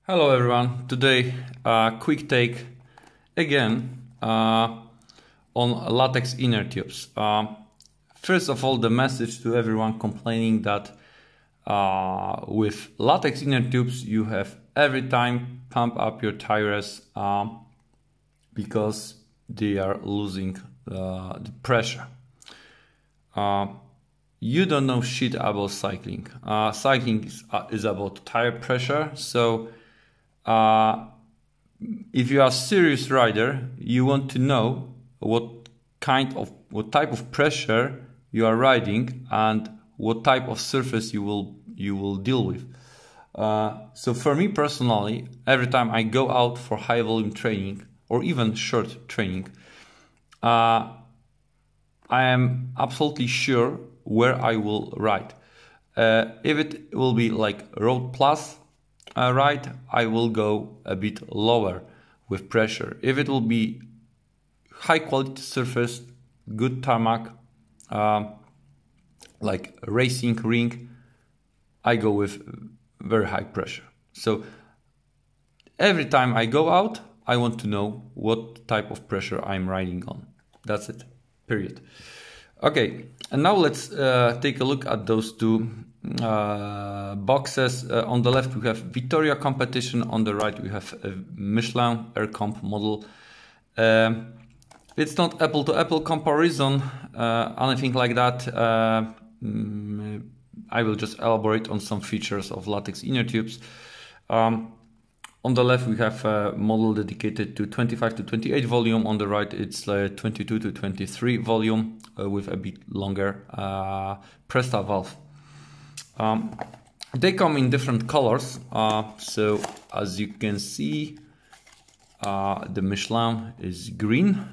Hello everyone, today quick take again on latex inner tubes. First of all, the message to everyone complaining that with latex inner tubes you have every time pump up your tires because they are losing the pressure. You don't know shit about cycling. Cycling is about tire pressure, so if you are a serious rider, you want to know what type of pressure you are riding and what type of surface you will deal with. So for me personally, every time I go out for high volume training or even short training, I am absolutely sure where I will ride. If it will be like road plus ride, I will go a bit lower with pressure. If it will be high quality surface, good tarmac, like a racing ring, I go with very high pressure. So every time I go out, I want to know what type of pressure I'm riding on. That's it, period. Okay, and now let's take a look at those two boxes. On the left we have Vittoria competition, on the right we have a Michelin Air Comp model. It's not apple to apple comparison, anything like that. I will just elaborate on some features of latex inner tubes. On the left we have a model dedicated to 25 to 28 volume. On the right it's 22 to 23 volume with a bit longer Presta valve. They come in different colors. So as you can see, the Michelin is green.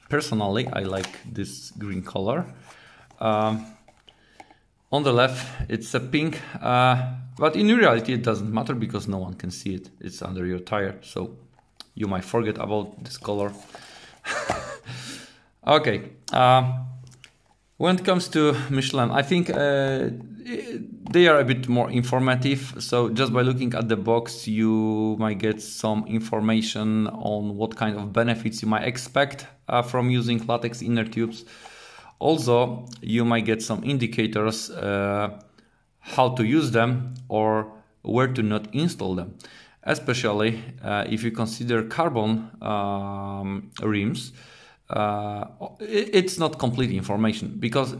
Personally, I like this green color. On the left, it's a pink, but in reality, it doesn't matter because no one can see it. It's under your tire, so you might forget about this color. Okay, when it comes to Michelin, I think they are a bit more informative. So just by looking at the box, you might get some information on what kind of benefits you might expect from using latex inner tubes. Also, you might get some indicators how to use them or where to not install them. Especially if you consider carbon rims, it's not complete information because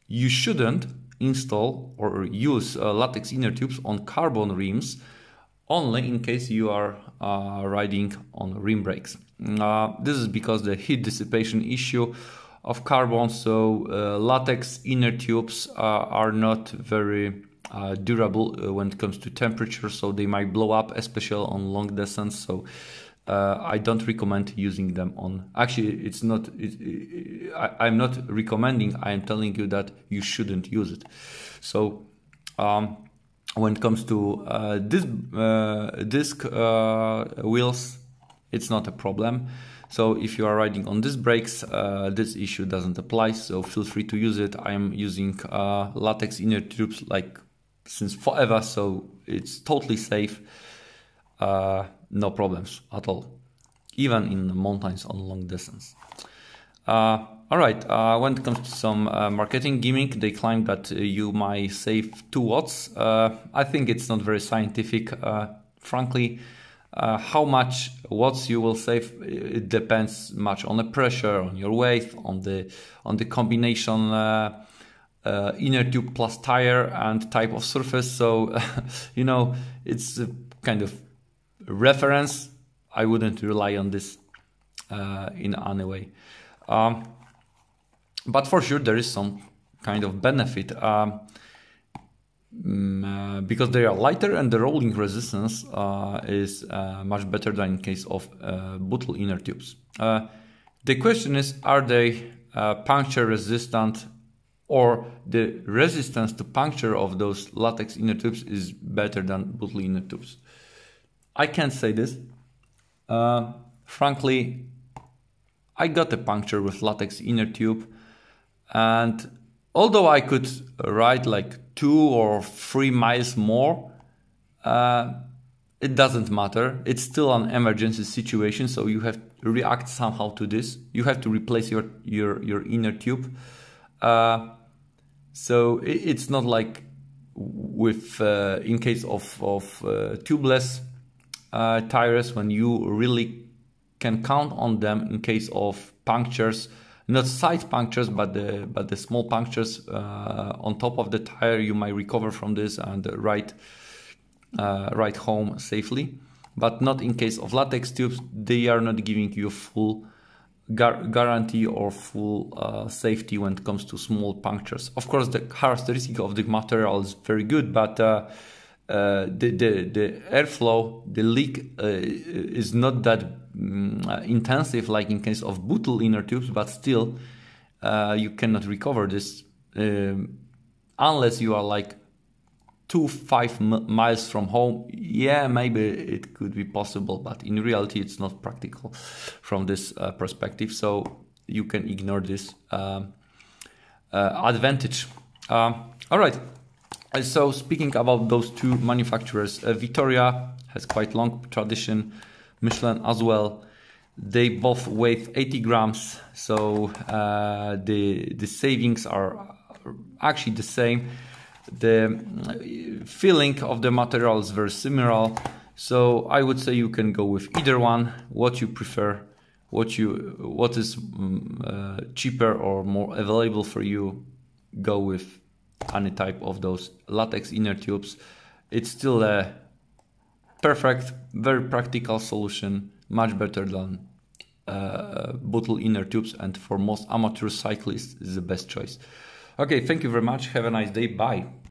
you shouldn't install or use latex inner tubes on carbon rims only in case you are riding on rim brakes. This is because the heat dissipation issue of carbon, so latex inner tubes are not very durable when it comes to temperature, so they might blow up, especially on long distance. So I don't recommend using them on. Actually, it's not. I'm not recommending. I am telling you that you shouldn't use it. So when it comes to disc wheels, it's not a problem. So if you are riding on disc brakes, this issue doesn't apply, so feel free to use it. I am using latex inner tubes like since forever, so it's totally safe. No problems at all, even in the mountains on long distance. Alright, when it comes to some marketing gimmick, they claim that you might save 2 watts. I think it's not very scientific, frankly. How much watts you will save, it depends much on the pressure, on your weight, on the combination inner tube plus tire and type of surface. So you know, it's a kind of reference. I wouldn't rely on this in any way, but for sure there is some kind of benefit. Because they are lighter and the rolling resistance is much better than in case of bottle inner tubes. The question is, are they puncture resistant, or the resistance to puncture of those latex inner tubes is better than bottle inner tubes? I can't say this. Frankly, I got a puncture with latex inner tube, and although I could ride like 2 or 3 miles more, it doesn't matter. It's still an emergency situation, so you have to react somehow to this. You have to replace your inner tube. So it's not like with in case of tubeless tires, when you really can count on them in case of punctures, not side punctures, but the small punctures on top of the tire. You might recover from this and ride home safely, but not in case of latex tubes. They are not giving you full guarantee or full safety when it comes to small punctures. Of course, the characteristic of the material is very good, but the airflow, the leak is not that intensive like in case of bottle inner tubes, but still you cannot recover this unless you are like 5 miles from home. Yeah, maybe it could be possible, but in reality it's not practical from this perspective, so you can ignore this advantage. All right, so speaking about those two manufacturers, Vittoria has quite long tradition, Michelin as well. They both weigh 80 grams, so the savings are actually the same. The feeling of the material is very similar, so I would say you can go with either one. What you prefer, what is cheaper or more available for you, go with any type of those latex inner tubes. It's still a perfect, very practical solution, much better than bottle inner tubes, and for most amateur cyclists is the best choice. Okay, thank you very much. Have a nice day. Bye.